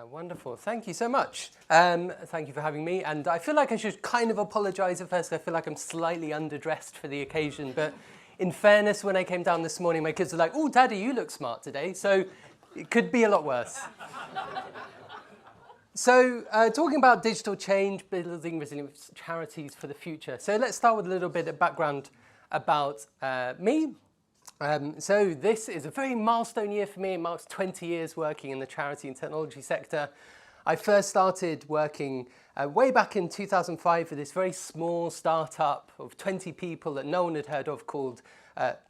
Wonderful. Thank you so much. Thank you for having me. And I feel like I should kind of apologise at first. I feel like I'm slightly underdressed for the occasion. But in fairness, when I came down this morning, my kids were like, "Oh, Daddy, you look smart today." So it could be a lot worse. So talking about digital change, building resilient charities for the future. So let's start with a little bit of background about me. So this is a very milestone year for me. It marks 20 years working in the charity and technology sector. I first started working way back in 2005 for this very small startup of 20 people that no one had heard of called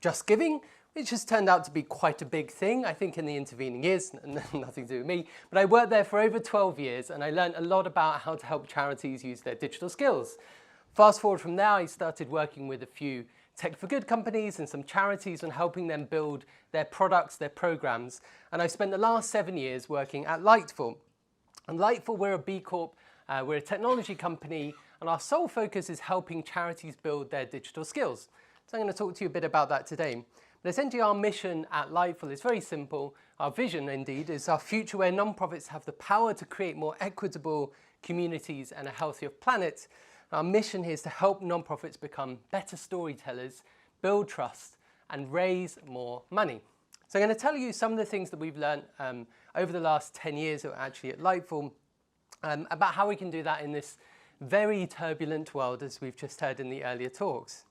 Just Giving, which has turned out to be quite a big thing, I think, in the intervening years, nothing to do with me. But I worked there for over 12 years and I learned a lot about how to help charities use their digital skills. Fast forward from there, I started working with a few tech for good companies and some charities on helping them build their products, their programs. And I spent the last 7 years working at Lightful. And Lightful, we're a B Corp, we're a technology company, and our sole focus is helping charities build their digital skills. So I'm going to talk to you a bit about that today. But essentially our mission at Lightful is very simple. Our vision, indeed, is our future where non-profits have the power to create more equitable communities and a healthier planet. Our mission here is to help non-profits become better storytellers, build trust, and raise more money. So I'm going to tell you some of the things that we've learned over the last 10 years actually at Lightful about how we can do that in this very turbulent world, as we've just heard in the earlier talks.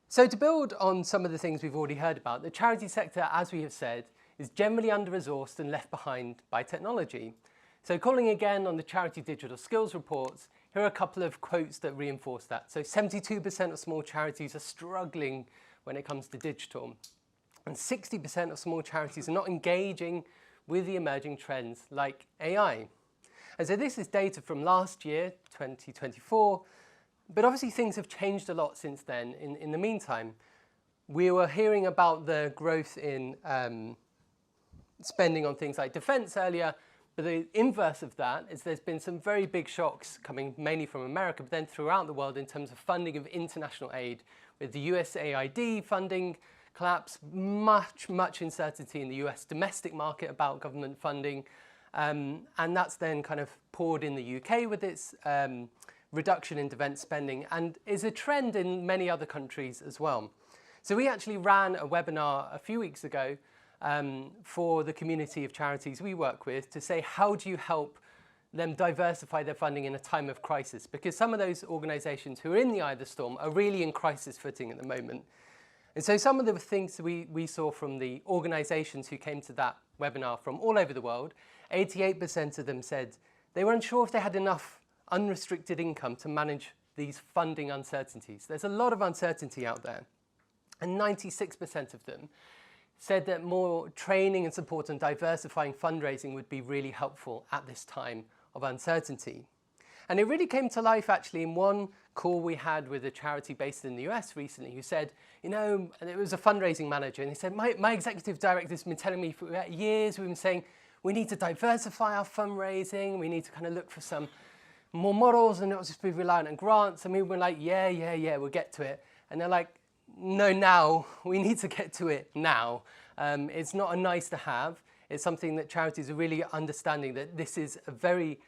So to build on some of the things we've already heard about, the charity sector, as we have said, is generally under-resourced and left behind by technology. So calling again on the Charity Digital Skills Reports, here are a couple of quotes that reinforce that. So 72% of small charities are struggling when it comes to digital. And 60% of small charities are not engaging with the emerging trends like AI. And so this is data from last year, 2024. But obviously things have changed a lot since then. In the meantime, we were hearing about the growth in spending on things like defense earlier. But the inverse of that is there's been some very big shocks coming mainly from America, but then throughout the world in terms of funding of international aid, with the USAID funding collapse, much uncertainty in the US domestic market about government funding. And that's then kind of poured in the UK with its reduction in defense spending and is a trend in many other countries as well. So we actually ran a webinar a few weeks ago for the community of charities we work with to say, how do you help them diversify their funding in a time of crisis? Because some of those organisations who are in the eye of the storm are really in crisis footing at the moment. And so some of the things we saw from the organisations who came to that webinar from all over the world, 88% of them said they were unsure if they had enough unrestricted income to manage these funding uncertainties. There's a lot of uncertainty out there. And 96% of them said that more training and support and diversifying fundraising would be really helpful at this time of uncertainty. And it really came to life actually in one call we had with a charity based in the US recently who said, you know, and it was a fundraising manager, and he said, my executive director's been telling me for years, we've been saying, we need to diversify our fundraising, we need to kind of look for some more models and not just be reliant on grants. And we were like, yeah, we'll get to it. And they're like, no, now, we need to get to it now. It's not a nice to have. It's something that charities are really understanding that this is a very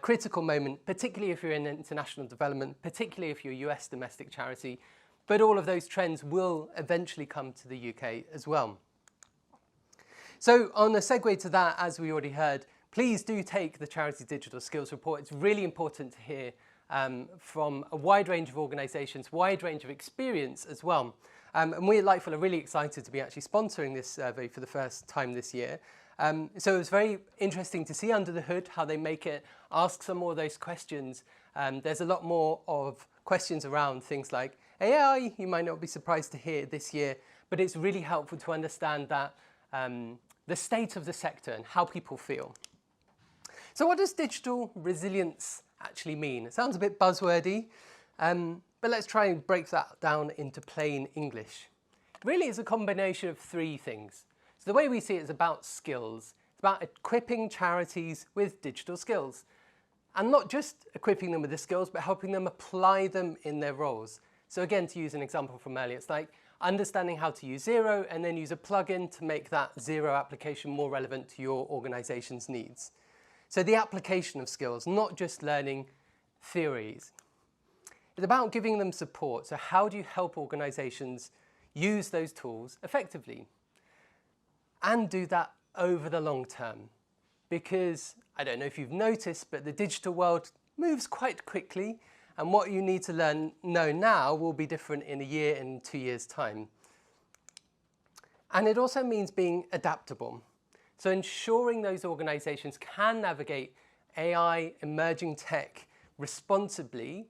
critical moment, particularly if you're in international development, particularly if you're a US domestic charity. But all of those trends will eventually come to the UK as well. So on the segue to that, as we already heard, please do take the Charity Digital Skills Report. It's really important to hear from a wide range of organisations, wide range of experience as well. And we at Lightful are really excited to be actually sponsoring this survey for the first time this year. So it was very interesting to see under the hood how they make it, ask some more of those questions. There's a lot more of questions around things like AI, you might not be surprised to hear this year, but it's really helpful to understand that the state of the sector and how people feel. So what does digital resilience actually mean? It sounds a bit buzzwordy, but let's try and break that down into plain English. Really, it's a combination of three things. So the way we see it is about skills. It's about equipping charities with digital skills. And not just equipping them with the skills, but helping them apply them in their roles. So again, to use an example from earlier, it's like understanding how to use Zero and then use a plugin to make that Zero application more relevant to your organization's needs. So the application of skills, not just learning theories. It's about giving them support. So how do you help organizations use those tools effectively? And do that over the long term. Because, I don't know if you've noticed, but the digital world moves quite quickly, and what you need to know now will be different in a year and 2 years' time. And it also means being adaptable. So ensuring those organizations can navigate AI, emerging tech responsibly,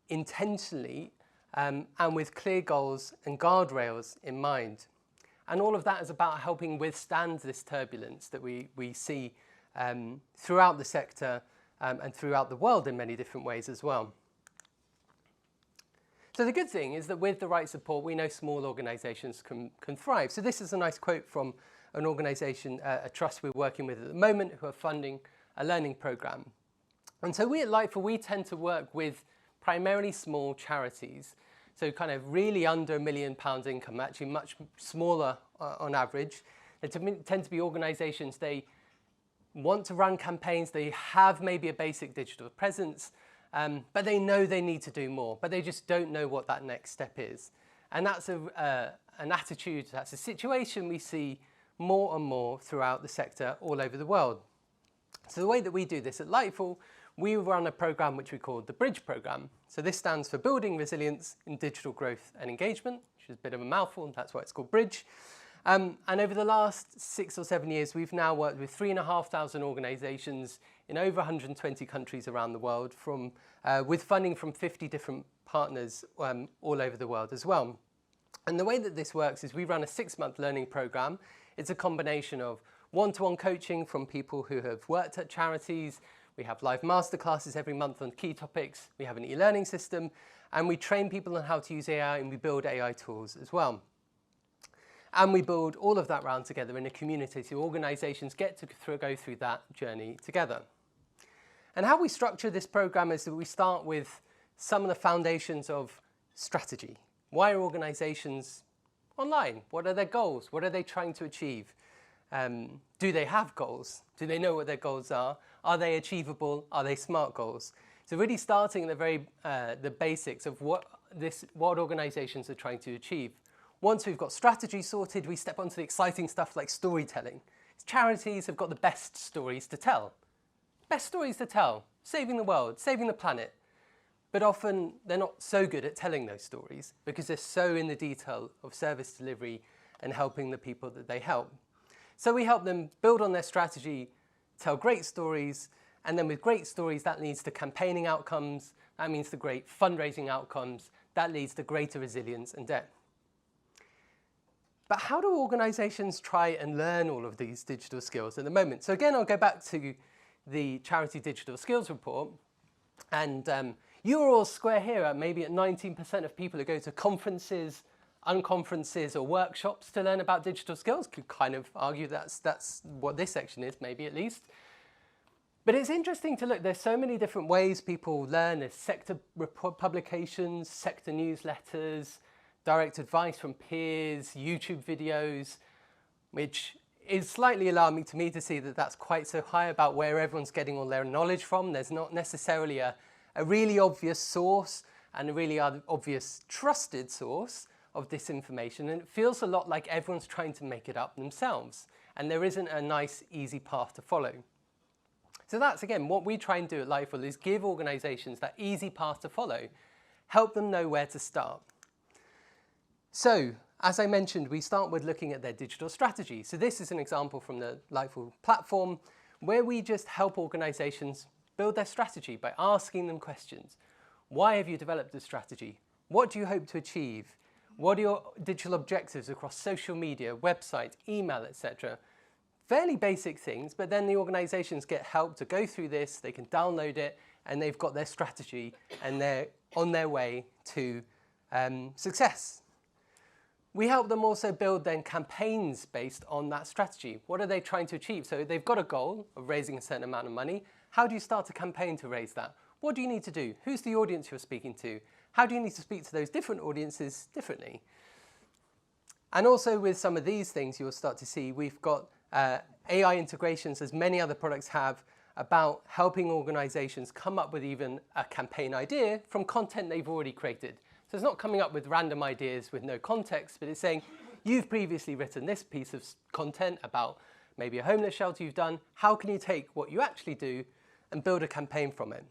intentionally, and with clear goals and guardrails in mind. And all of that is about helping withstand this turbulence that we see throughout the sector and throughout the world in many different ways as well. So the good thing is that with the right support, we know small organizations can thrive. So this is a nice quote from an organization, a trust we're working with at the moment, who are funding a learning program. And so we at Lightful, we tend to work with primarily small charities. So kind of really under £1 million income, actually much smaller on average. They tend to be organizations, they want to run campaigns, they have maybe a basic digital presence, but they know they need to do more, but they just don't know what that next step is. And that's an attitude, that's a situation we see more and more throughout the sector all over the world. So the way that we do this at Lightful, we run a program which we call the Bridge program. So this stands for Building Resilience in Digital Growth and Engagement, which is a bit of a mouthful, and that's why it's called Bridge. And over the last 6 or 7 years, we've now worked with 3,500 organizations in over 120 countries around the world, with funding from 50 different partners all over the world as well. And the way that this works is we run a 6-month learning program. It's a combination of one-to-one coaching from people who have worked at charities. We have live masterclasses every month on key topics. We have an e-learning system, and we train people on how to use AI, and we build AI tools as well. And we build all of that round together in a community, so organizations get to go through that journey together. And how we structure this program is that we start with some of the foundations of strategy. Why are organizations online? What are their goals? What are they trying to achieve? Do they have goals? Do they know what their goals are? Are they achievable? Are they SMART goals? So really starting at the basics of what organizations are trying to achieve. Once we've got strategy sorted, we step onto the exciting stuff like storytelling. Charities have got the best stories to tell. Best stories to tell, saving the world, saving the planet. But often they're not so good at telling those stories because they're so in the detail of service delivery and helping the people that they help. So we help them build on their strategy, tell great stories, and then with great stories that leads to campaigning outcomes, that means to great fundraising outcomes, that leads to greater resilience and depth. But how do organizations try and learn all of these digital skills at the moment? So again, I'll go back to the Charity Digital Skills Report. And you're all square here at maybe at 19% of people who go to conferences, unconferences or workshops to learn about digital skills. Could kind of argue that's what this section is, maybe at least. But it's interesting to look, there's so many different ways people learn. There's sector publications, sector newsletters, direct advice from peers, YouTube videos, which is slightly alarming to me to see that that's quite so high about where everyone's getting all their knowledge from. There's not necessarily a really obvious source and a really obvious trusted source of this information, and it feels a lot like everyone's trying to make it up themselves, and there isn't a nice, easy path to follow. So that's, again, what we try and do at Lightful is give organizations that easy path to follow, help them know where to start. So, as I mentioned, we start with looking at their digital strategy. So this is an example from the Lightful platform where we just help organizations build their strategy by asking them questions. Why have you developed this strategy? What do you hope to achieve? What are your digital objectives across social media, website, email, etc.? Fairly basic things, but then the organizations get help to go through this, they can download it, and they've got their strategy, and they're on their way to success. We help them also build then campaigns based on that strategy. What are they trying to achieve? So they've got a goal of raising a certain amount of money. How do you start a campaign to raise that? What do you need to do? Who's the audience you're speaking to? how do you need to speak to those different audiences differently? And also with some of these things, you'll start to see we've got AI integrations, as many other products have, about helping organizations come up with even a campaign idea from content they've already created. So it's not coming up with random ideas with no context, but it's saying, you've previously written this piece of content about maybe a homeless shelter you've done. How can you take what you actually do and build a campaign from it?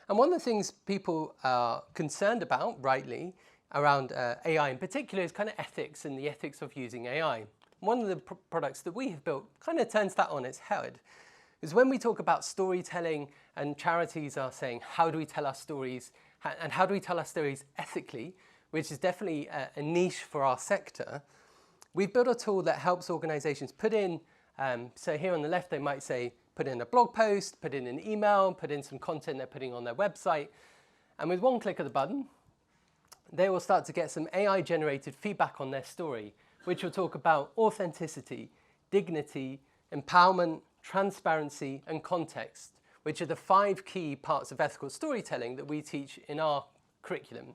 And one of the things people are concerned about, rightly, around AI in particular is kind of ethics and the ethics of using AI. One of the products that we have built kind of turns that on its head. Is when we talk about storytelling and charities are saying, how do we tell our stories and how do we tell our stories ethically, which is definitely a niche for our sector. We've built a tool that helps organizations put in, so here on the left, they might say, put in a blog post, put in an email, put in some content they're putting on their website. And with one click of the button, they will start to get some AI-generated feedback on their story, which will talk about authenticity, dignity, empowerment, transparency, and context, which are the 5 key parts of ethical storytelling that we teach in our curriculum.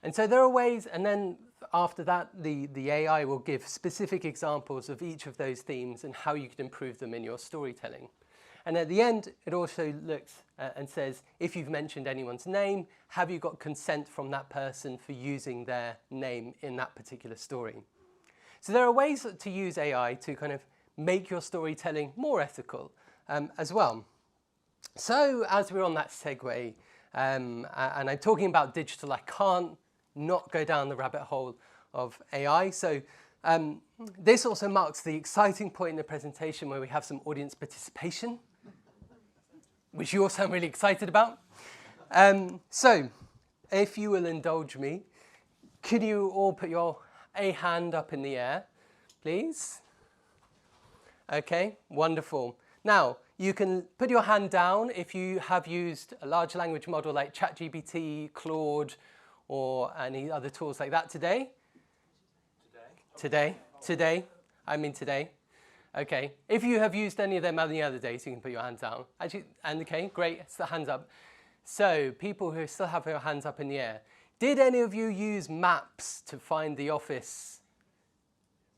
And so there are ways, and then after that, the AI will give specific examples of each of those themes and how you can improve them in your storytelling. And at the end, it also looks and says, if you've mentioned anyone's name, have you got consent from that person for using their name in that particular story? So there are ways to use AI to kind of make your storytelling more ethical as well. So as we're on that segue, and I'm talking about digital, I can't not go down the rabbit hole of AI. So this also marks the exciting point in the presentation where we have some audience participation, which you all sound really excited about. So if you will indulge me, could you all put a hand up in the air, please? Okay, wonderful. Now, you can put your hand down if you have used a large language model like ChatGPT, Claude, or any other tools like that today. Today. I mean today. Okay. If you have used any of them any other days, you can put your hands down. Actually, and okay, great. It's the hands up. So, people who still have your hands up in the air. Did any of you use maps to find the office?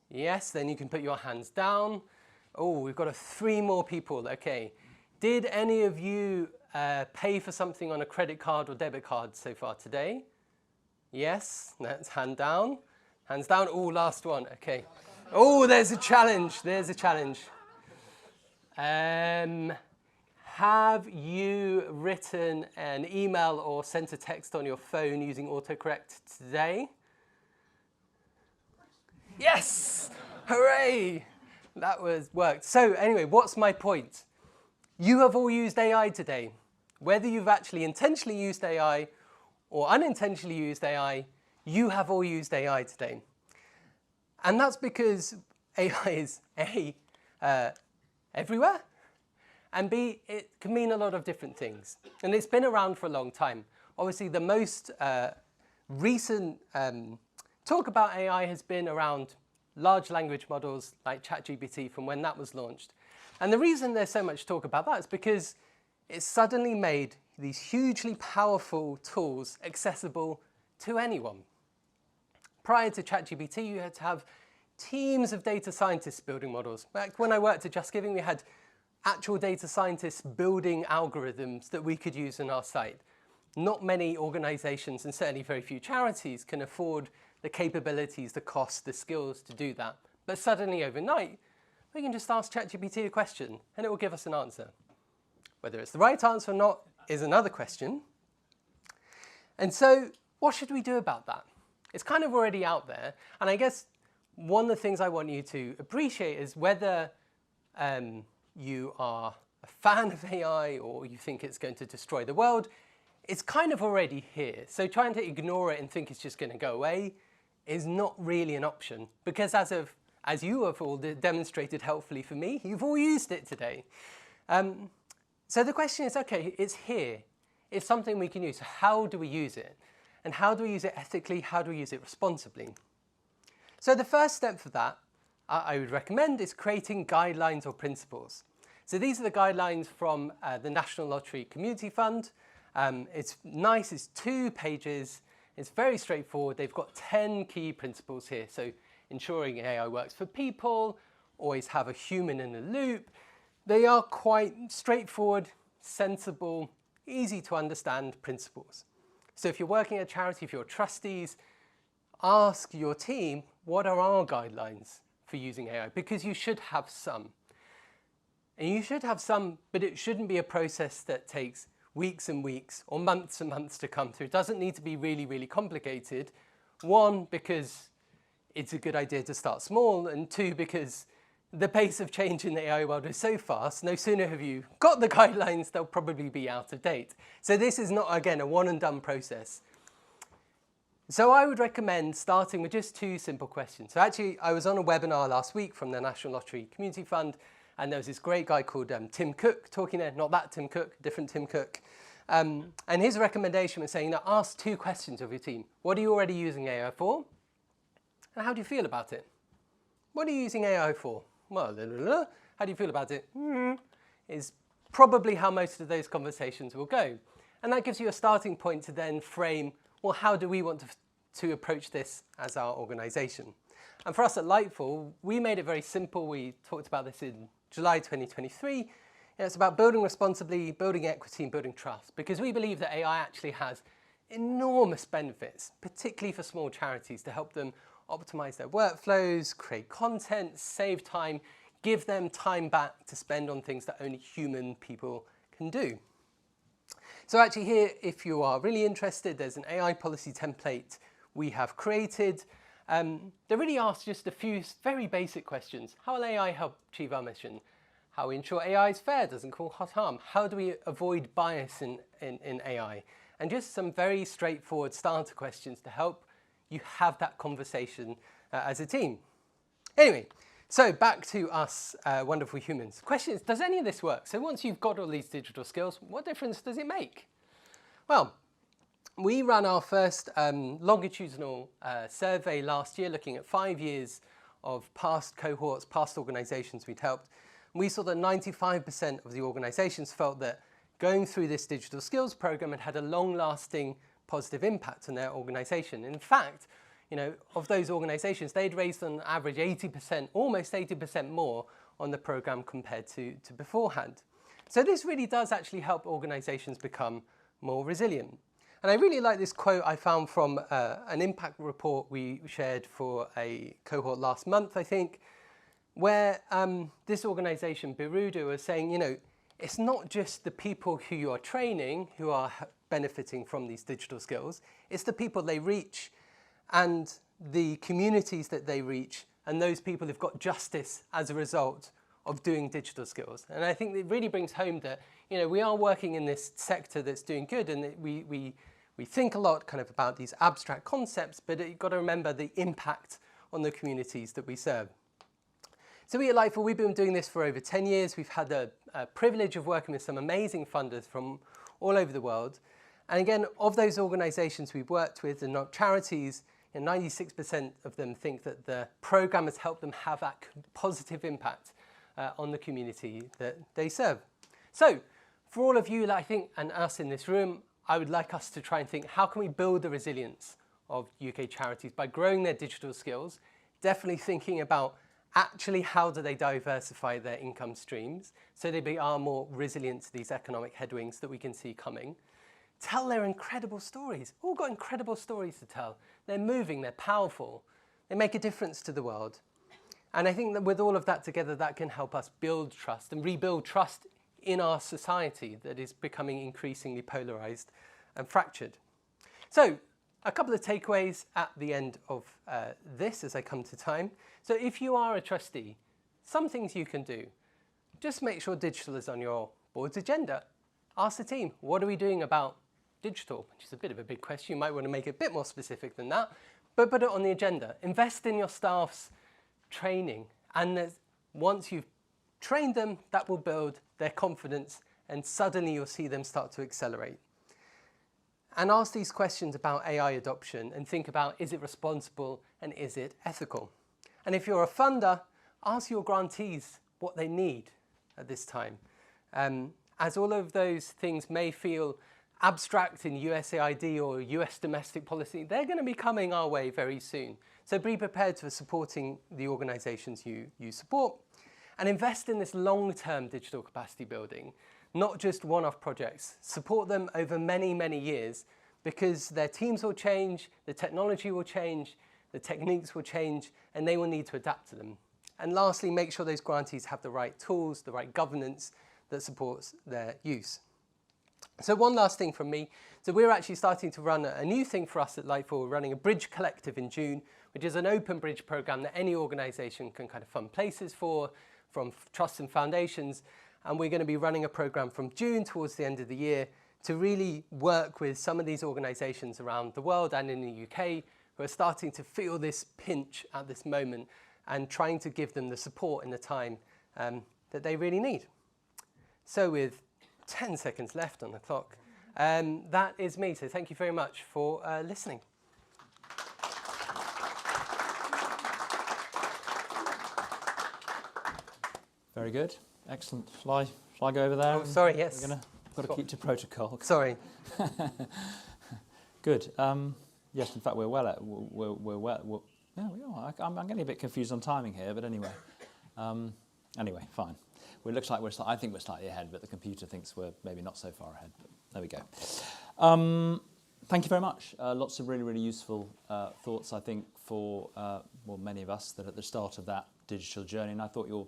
Yes, then you can put your hands down. Oh, we've got 3 more people. Okay. Did any of you pay for something on a credit card or debit card so far today? Yes, that's hand down. Hands down. Oh, last one. Okay. Oh, there's a challenge. There's a challenge. Have you written an email or sent a text on your phone using autocorrect today? Yes! Hooray! That worked. So anyway, what's my point? You have all used AI today. Whether you've actually intentionally used AI or unintentionally used AI, you have all used AI today. And that's because AI is A, everywhere, and B, it can mean a lot of different things. And it's been around for a long time. Obviously, the most recent talk about AI has been around large language models like ChatGPT from when that was launched. And the reason there's so much talk about that is because it suddenly made these hugely powerful tools accessible to anyone. Prior to ChatGPT, you had to have teams of data scientists building models. Back when I worked at Just Giving, we had actual data scientists building algorithms that we could use on our site. Not many organizations, and certainly very few charities, can afford the capabilities, the costs, the skills to do that. But suddenly overnight, we can just ask ChatGPT a question and it will give us an answer. Whether it's the right answer or not is another question. And so what should we do about that? It's kind of already out there. And I guess one of the things I want you to appreciate is whether you are a fan of AI or you think it's going to destroy the world, it's kind of already here. So trying to ignore it and think it's just going to go away is not really an option, because as you have all demonstrated helpfully for me, you've all used it today. So the question is, okay, it's here. It's something we can use. So how do we use it? And how do we use it ethically? How do we use it responsibly? So the first step for that, I would recommend, is creating guidelines or principles. So these are the guidelines from the National Lottery Community Fund. It's nice, it's 2 pages, it's very straightforward. They've got 10 key principles here. So ensuring AI works for people, always have a human in the loop. They are quite straightforward, sensible, easy to understand principles. So if you're working at a charity, if you're trustees, ask your team, what are our guidelines for using AI? Because you should have some. And you should have some, but it shouldn't be a process that takes weeks and weeks or months and months to come through. It doesn't need to be really, really complicated. 1, because it's a good idea to start small, and 2, because the pace of change in the AI world is so fast, no sooner have you got the guidelines, they'll probably be out of date. So this is not, again, a one and done process. So I would recommend starting with just 2 simple questions. So actually, I was on a webinar last week from the National Lottery Community Fund, and there was this great guy called Tim Cook talking there, not that Tim Cook, different Tim Cook. And his recommendation was saying, ask 2 questions of your team. What are you already using AI for? And how do you feel about it? What are you using AI for? Well, how do you feel about it? Is probably how most of those conversations will go. And that gives you a starting point to then frame, well, how do we want to approach this as our organization? And for us at Lightful, we made it very simple. We talked about this in July 2023. It's about building responsibly, building equity, and building trust, because we believe that AI actually has enormous benefits, particularly for small charities, to help them optimize their workflows, create content, save time, give them time back to spend on things that only human people can do. So actually here, if you are really interested, there's an AI policy template we have created. They really asks just a few very basic questions. How will AI help achieve our mission? How we ensure AI is fair, doesn't cause harm? How do we avoid bias in AI? And just some very straightforward starter questions to help you have that conversation as a team. Anyway, so back to us wonderful humans. The question is, does any of this work? So once you've got all these digital skills, what difference does it make? Well, we ran our first longitudinal survey last year, looking at 5 years of past cohorts, past organizations we'd helped. We saw that 95% of the organizations felt that going through this digital skills program had a long-lasting positive impact on their organization. In fact, of those organizations, they'd raised on average 80%, almost 80% more on the program compared to beforehand. So this really does actually help organizations become more resilient. And I really like this quote I found from an impact report we shared for a cohort last month, I think, where this organization, Birudu, was saying, it's not just the people who you are training who are benefiting from these digital skills, it's the people they reach and the communities that they reach, and those people who've got justice as a result of doing digital skills. And I think it really brings home that, we are working in this sector that's doing good, and we think a lot kind of about these abstract concepts, but you've got to remember the impact on the communities that we serve. So we at Lightful, we've been doing this for over 10 years. We've had the privilege of working with some amazing funders from all over the world. And again, of those organizations we've worked with, and not charities, 96% of them think that the program has helped them have that positive impact on the community that they serve. So for all of you, I think, and us in this room, I would like us to try and think, how can we build the resilience of UK charities by growing their digital skills? Definitely thinking about actually how do they diversify their income streams so they are more resilient to these economic headwinds that we can see coming. Tell their incredible stories. All got incredible stories to tell. They're moving, they're powerful. They make a difference to the world. And I think that with all of that together, that can help us build trust and rebuild trust in our society that is becoming increasingly polarized and fractured. So a couple of takeaways at the end of this as I come to time. So if you are a trustee, some things you can do. Just make sure digital is on your board's agenda. Ask the team, what are we doing about digital? Which is a bit of a big question. You might want to make it a bit more specific than that, but put it on the agenda. Invest in your staff's training. And once you've trained them, that will build their confidence, and suddenly you'll see them start to accelerate. And ask these questions about AI adoption and think about, is it responsible and is it ethical? And if you're a funder, ask your grantees what they need at this time. As all of those things may feel abstract in USAID or US domestic policy, they're going to be coming our way very soon. So be prepared for supporting the organisations you support, and invest in this long-term digital capacity building, not just one-off projects. Support them over many, many years, because their teams will change, the technology will change, the techniques will change, and they will need to adapt to them. And lastly, make sure those grantees have the right tools, the right governance that supports their use. So one last thing from me. So we're actually starting to run a new thing for us at Lightful. We're running a Bridge Collective in June, which is an open bridge program that any organisation can kind of fund places for, from trusts and foundations. And we're going to be running a program from June towards the end of the year to really work with some of these organisations around the world and in the UK who are starting to feel this pinch at this moment, and trying to give them the support and the time that they really need. So with 10 seconds left on the clock, that is me. So thank you very much for listening. Very good. Excellent. Shall I go over there? Oh, sorry, yes. Got to keep to protocol. Sorry. Good. Yes, in fact, we're well. Yeah, we are. I'm getting a bit confused on timing here, but anyway. Anyway, fine. Well, it looks like I think we're slightly ahead, but the computer thinks we're maybe not so far ahead. But there we go. Thank you very much. Lots of really, really useful thoughts, I think, for many of us that are at the start of that digital journey. And I thought your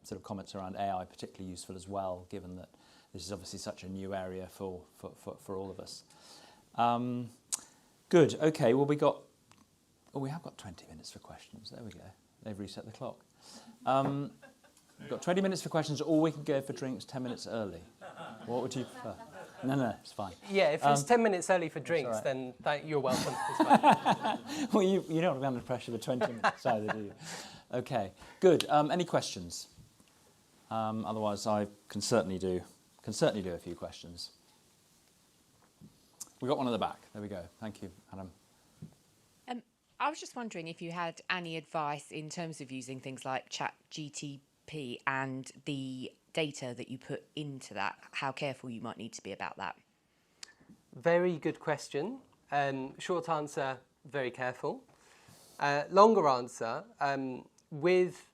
sort of comments around AI particularly useful as well, given that this is obviously such a new area for all of us. Good. Okay. Well, we have got 20 minutes for questions. There we go. They've reset the clock. We've got 20 minutes for questions, or we can go for drinks 10 minutes early. What would you prefer? No, it's fine. Yeah, if it's 10 minutes early for drinks, then you're welcome. It's fine. Well, you don't want to be under pressure for 20 minutes either, do you? Okay, good. Any questions? Otherwise, I can certainly do a few questions. We've got one at the back. There we go. Thank you, Adam. I was just wondering if you had any advice in terms of using things like ChatGPT and the data that you put into that, how careful you might need to be about that. Very good question. Short answer, very careful. Longer answer, with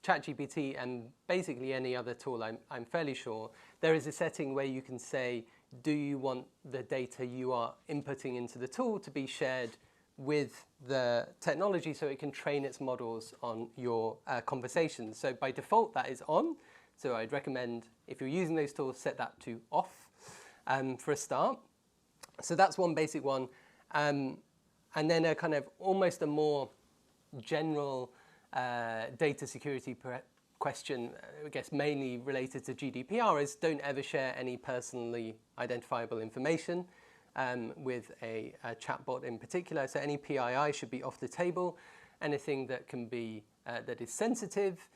ChatGPT and basically any other tool, I'm fairly sure, there is a setting where you can say, do you want the data you are inputting into the tool to be shared with the technology so it can train its models on your conversations? So by default, that is on. So I'd recommend, if you're using those tools, set that to off for a start. So that's one basic one. And then a kind of almost a more general data security question, I guess mainly related to GDPR, is don't ever share any personally identifiable information with a chatbot in particular. So any PII should be off the table. Anything that can be that is sensitive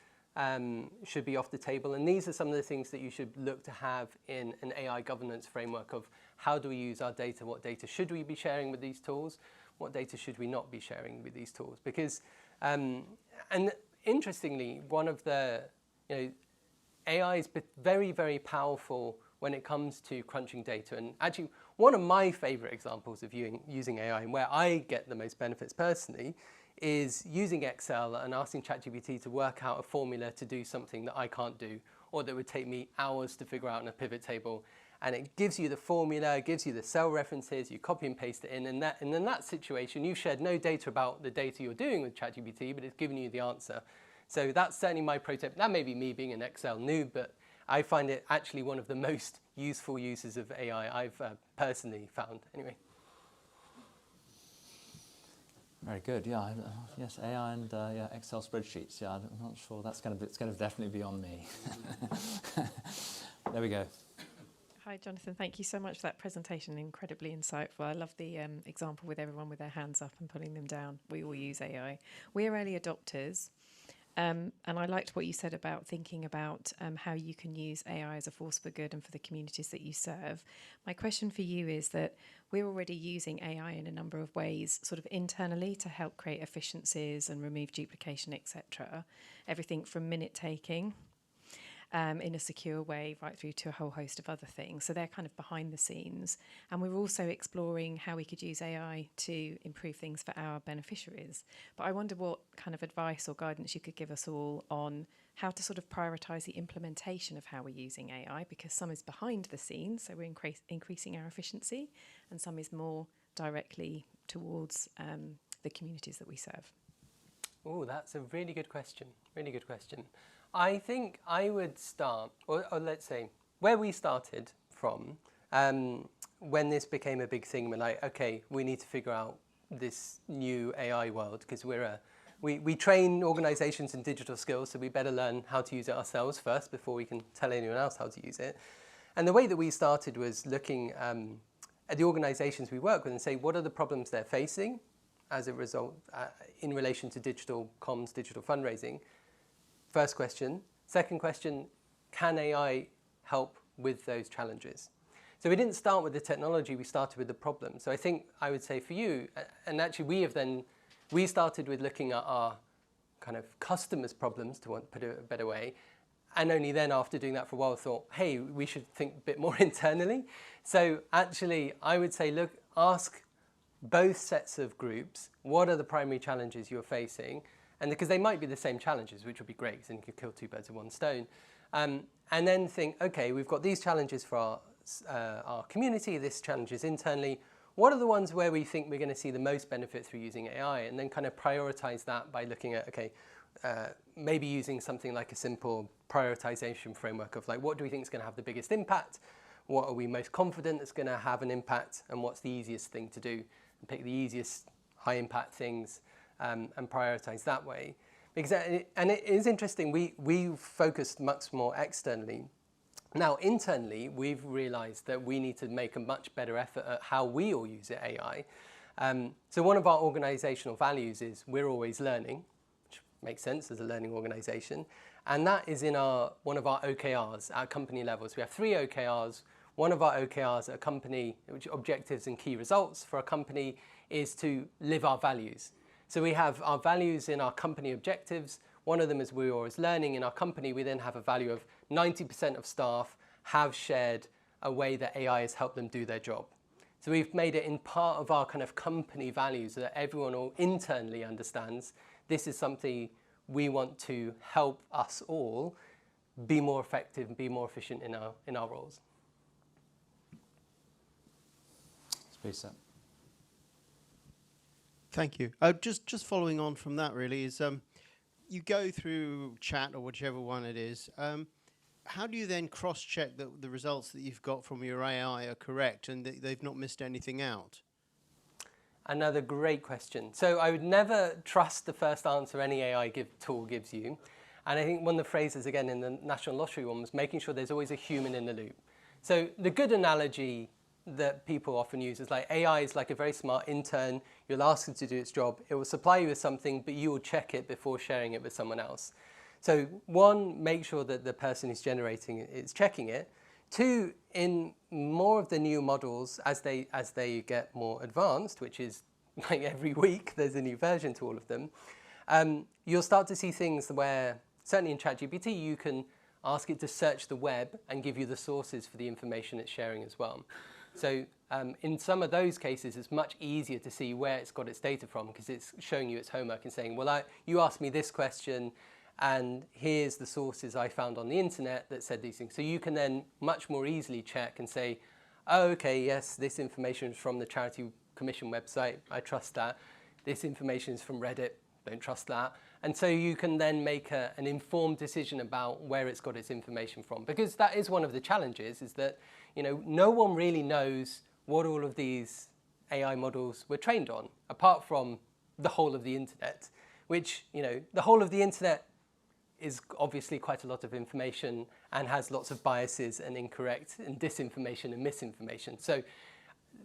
should be off the table. And these are some of the things that you should look to have in an AI governance framework of how do we use our data, what data should we be sharing with these tools, what data should we not be sharing with these tools. Because, and interestingly, one of the, AI is very, very powerful when it comes to crunching data. And actually, one of my favorite examples of using AI and where I get the most benefits personally is using Excel and asking ChatGPT to work out a formula to do something that I can't do, or that would take me hours to figure out in a pivot table. And it gives you the formula, gives you the cell references, you copy and paste it in, and in that situation, you've shared no data about the data you're doing with ChatGPT, but it's giving you the answer. So that's certainly my pro tip. That may be me being an Excel noob, but I find it actually one of the most useful uses of AI I've personally found. Anyway. Very good. Yeah. Yes. AI and Excel spreadsheets. Yeah. I'm not sure it's going to definitely be on me. There we go. Hi, Jonathan. Thank you so much for that presentation. Incredibly insightful. I love the example with everyone with their hands up and pulling them down. We all use AI. We're early adopters. And I liked what you said about thinking about how you can use AI as a force for good and for the communities that you serve. My question for you is that we're already using AI in a number of ways, sort of internally to help create efficiencies and remove duplication, etc. Everything from minute taking. in a secure way, right through to a whole host of other things. So they're kind of behind the scenes. And we're also exploring how we could use AI to improve things for our beneficiaries. But I wonder what kind of advice or guidance you could give us all on how to sort of prioritise the implementation of how we're using AI, because some is behind the scenes, so we're increasing our efficiency, and some is more directly towards the communities that we serve. Oh, that's a really good question. Really good question. I think I would start, or let's say, where we started from, when this became a big thing, we're like, okay, we need to figure out this new AI world, because we train organizations in digital skills, so we better learn how to use it ourselves first before we can tell anyone else how to use it. And the way that we started was looking at the organizations we work with and say, what are the problems they're facing as a result in relation to digital comms, digital fundraising? First question. Second question, can AI help with those challenges? So we didn't start with the technology, we started with the problem. So I think I would say for you, and actually we started with looking at our kind of customers' problems, to put it a better way, and only then after doing that for a while thought, hey, we should think a bit more internally. So actually I would say, look, ask both sets of groups, what are the primary challenges you're facing? And because they might be the same challenges, which would be great, because then you could kill two birds with one stone. And then think, okay, we've got these challenges for our community, this challenges internally. What are the ones where we think we're going to see the most benefit through using AI? And then kind of prioritize that by looking at, okay, maybe using something like a simple prioritization framework of like, what do we think is going to have the biggest impact? What are we most confident is going to have an impact? And what's the easiest thing to do? And pick the easiest high impact things and prioritize that way. Because and it is interesting, we've focused much more externally. Now, internally, we've realized that we need to make a much better effort at how we all use AI. So one of our organizational values is we're always learning, which makes sense as a learning organization. And that is in one of our OKRs at company levels. We have 3 OKRs. One of our OKRs at a company, which objectives and key results for a company, is to live our values. So we have our values in our company objectives. One of them is we're always learning. In our company, we then have a value of 90% of staff have shared a way that AI has helped them do their job. So we've made it in part of our kind of company values so that everyone all internally understands this is something we want to help us all be more effective and be more efficient in our roles. Lisa. Thank you. Just following on from that, really, is you go through chat or whichever one it is. How do you then cross-check that the results that you've got from your AI are correct and that they've not missed anything out? Another great question. So I would never trust the first answer any AI tool gives you. And I think one of the phrases, again, in the National Lottery one was making sure there's always a human in the loop. So the good analogy that people often use is like AI is like a very smart intern. You'll ask it to do its job. It will supply you with something, but you will check it before sharing it with someone else. So one, make sure that the person who's generating it is checking it. Two, in more of the new models, as they get more advanced, which is like every week, there's a new version to all of them, you'll start to see things where, certainly in ChatGPT, you can ask it to search the web and give you the sources for the information it's sharing as well. So in some of those cases, it's much easier to see where it's got its data from because it's showing you its homework and saying, well, you asked me this question, and here's the sources I found on the internet that said these things. So you can then much more easily check and say, oh, okay, yes, this information is from the Charity Commission website. I trust that. This information is from Reddit. Don't trust that. And so you can then make an informed decision about where it's got its information from. Because that is one of the challenges, is that no one really knows what all of these AI models were trained on, apart from the whole of the internet, which, the whole of the internet is obviously quite a lot of information and has lots of biases and incorrect and disinformation and misinformation. So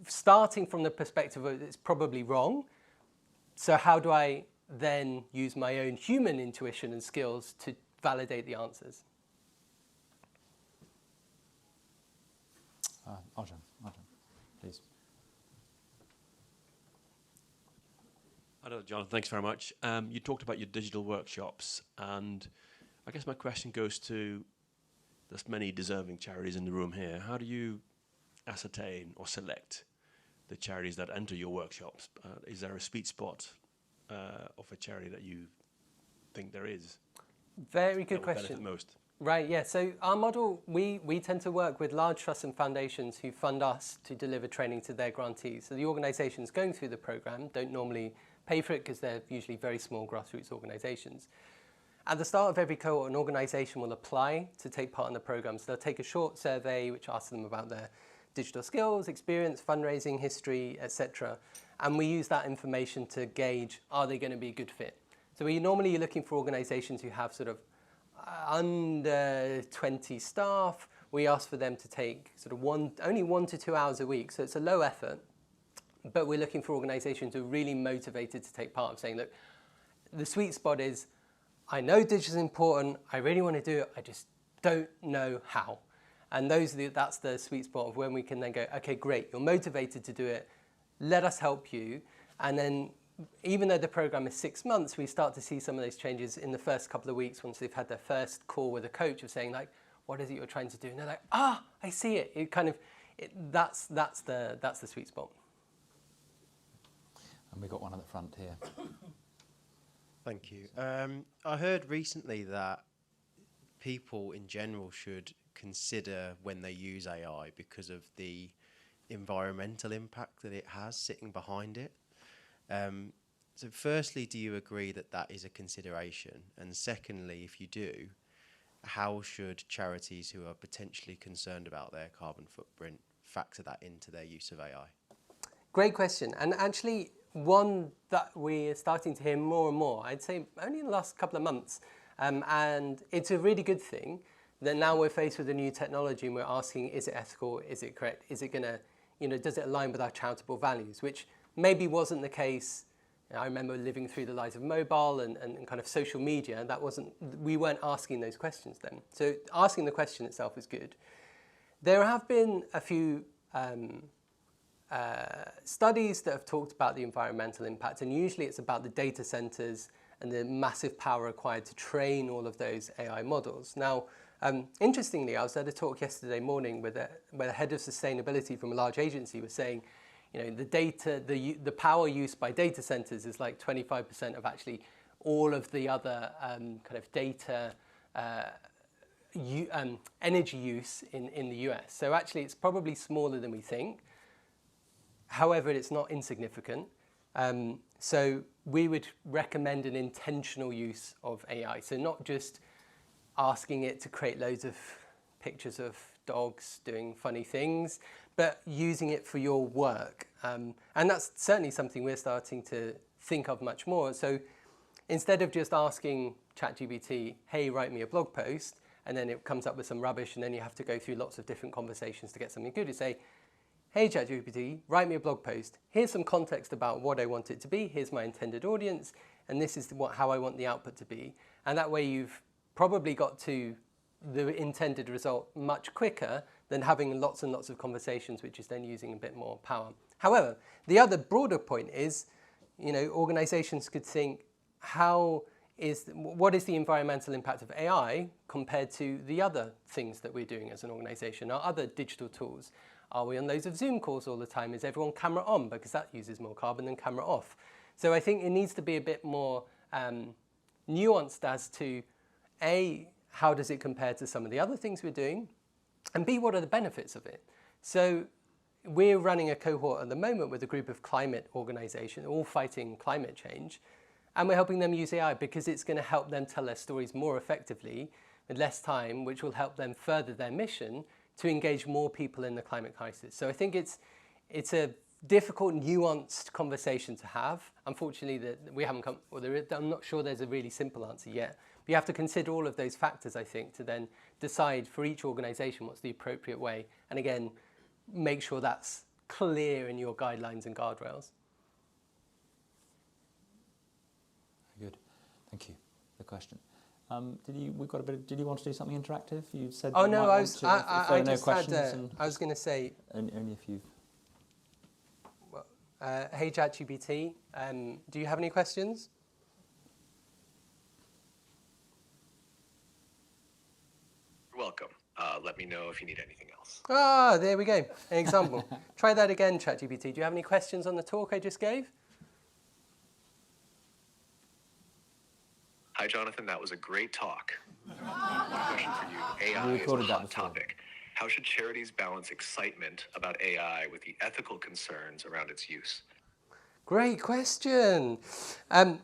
starting from the perspective of it's probably wrong, so how do I then use my own human intuition and skills to validate the answers? Arjun, please. Hello, Jonathan. Thanks very much. You talked about your digital workshops, and I guess my question goes to there's many deserving charities in the room here. How do you ascertain or select the charities that enter your workshops? Is there a sweet spot of a charity that you think there is? Very good that would question. benefit most? Right, yeah. So our model, we tend to work with large trusts and foundations who fund us to deliver training to their grantees. So the organisations going through the programme don't normally pay for it because they're usually very small grassroots organisations. At the start of every cohort, an organisation will apply to take part in the programme. So they'll take a short survey which asks them about their digital skills, experience, fundraising, history, etc. And we use that information to gauge, are they going to be a good fit? So we normally are looking for organisations who have sort of under 20 staff. We ask for them to take sort of only 1 to 2 hours a week. So it's a low effort, but we're looking for organisations who are really motivated to take part, of saying, look, the sweet spot is, I know digital is important, I really want to do it, I just don't know how. And that's the sweet spot of when we can then go, okay, great, you're motivated to do it, let us help you. And then even though the program is 6 months, we start to see some of those changes in the first couple of weeks once they've had their first call with a coach of saying, like, what is it you're trying to do? And they're like, I see it. That's the sweet spot. And we've got one at the front here. Thank you. I heard recently that people in general should consider when they use AI because of the environmental impact that it has sitting behind it. So firstly, do you agree that that is a consideration? And secondly, if you do, how should charities who are potentially concerned about their carbon footprint factor that into their use of AI? Great question. And actually, one that we're starting to hear more and more, I'd say only in the last couple of months. And it's a really good thing that now we're faced with a new technology and we're asking, is it ethical? Is it correct? Is it going to, does it align with our charitable values? Which maybe wasn't the case. I remember living through the rise of mobile and kind of social media. We weren't asking those questions then. So asking the question itself is good. There have been a few studies that have talked about the environmental impact, and usually it's about the data centers and the massive power required to train all of those AI models. Now, interestingly, I was at a talk yesterday morning where the head of sustainability from a large agency was saying, the power used by data centers is like 25% of actually all of the other kind of data energy use in the US. So actually, it's probably smaller than we think. However, it's not insignificant. So we would recommend an intentional use of AI. So not just asking it to create loads of pictures of dogs doing funny things, but using it for your work. And that's certainly something we're starting to think of much more. So instead of just asking ChatGPT, hey, write me a blog post, and then it comes up with some rubbish, and then you have to go through lots of different conversations to get something good, you say, hey, ChatGPT, write me a blog post. Here's some context about what I want it to be. Here's my intended audience, and this is how I want the output to be. And that way you've probably got to the intended result much quicker than having lots and lots of conversations, which is then using a bit more power. However, the other broader point is, organizations could think, what is the environmental impact of AI compared to the other things that we're doing as an organization, our other digital tools? Are we on loads of Zoom calls all the time? Is everyone camera on? Because that uses more carbon than camera off. So I think it needs to be a bit more nuanced as to, A, how does it compare to some of the other things we're doing? And B, what are the benefits of it? So we're running a cohort at the moment with a group of climate organizations, all fighting climate change. And we're helping them use AI because it's going to help them tell their stories more effectively with less time, which will help them further their mission to engage more people in the climate crisis. So I think it's a difficult, nuanced conversation to have. Unfortunately, I'm not sure there's a really simple answer yet. But you have to consider all of those factors, I think, to then decide for each organization what's the appropriate way. And again, make sure that's clear in your guidelines and guardrails. Very good. Thank you for the question. Did you want to do something interactive? You said. Oh you no, might I want was. to, I if there are just no questions. had. I was going to say. Only if you've. Hey ChatGPT, do you have any questions? You're welcome. Let me know if you need anything else. Ah, there we go. An example. Try that again, ChatGPT. Do you have any questions on the talk I just gave? Hi, Jonathan. That was a great talk. One question for you. AI We is a recorded that hot before. topic. How should charities balance excitement about AI with the ethical concerns around its use? Great question. An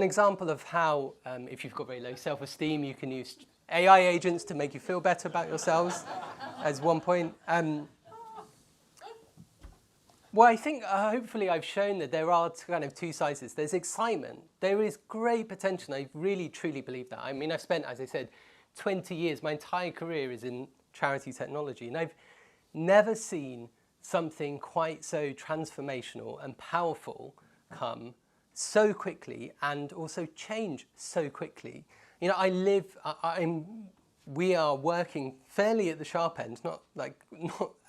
example of how, if you've got very low self-esteem, you can use AI agents to make you feel better about yourselves, as one point. Well, I think hopefully I've shown that there are kind of two sides. There's excitement. There is great potential. I really, truly believe that. I mean, I've spent, as I said, 20 years, my entire career is in charity technology, and I've never seen something quite so transformational and powerful come so quickly and also change so quickly. You know, we are working fairly at the sharp end, not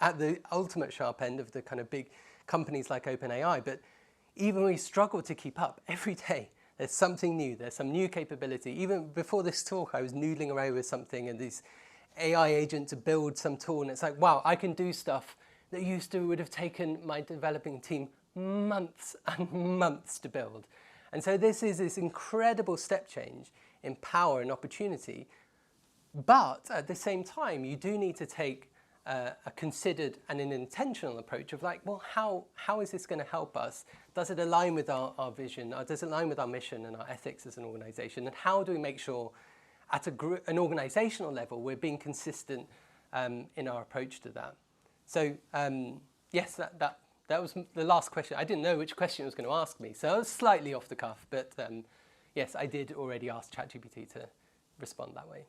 at the ultimate sharp end of the kind of big companies like OpenAI, but even we struggle to keep up every day. There's something new, there's some new capability. Even before this talk, I was noodling around with something and this AI agent to build some tool, and it's like, wow, I can do stuff that would have taken my developing team months and months to build. And so this is this incredible step change in power and opportunity. But at the same time, you do need to take a considered and an intentional approach of like, well, how is this going to help us? Does it align with our vision? Or does it align with our mission and our ethics as an organization? And how do we make sure at an organizational level we're being consistent in our approach to that? So yes, that was the last question. I didn't know which question it was going to ask me, so I was slightly off the cuff. But yes, I did already ask ChatGPT to respond that way.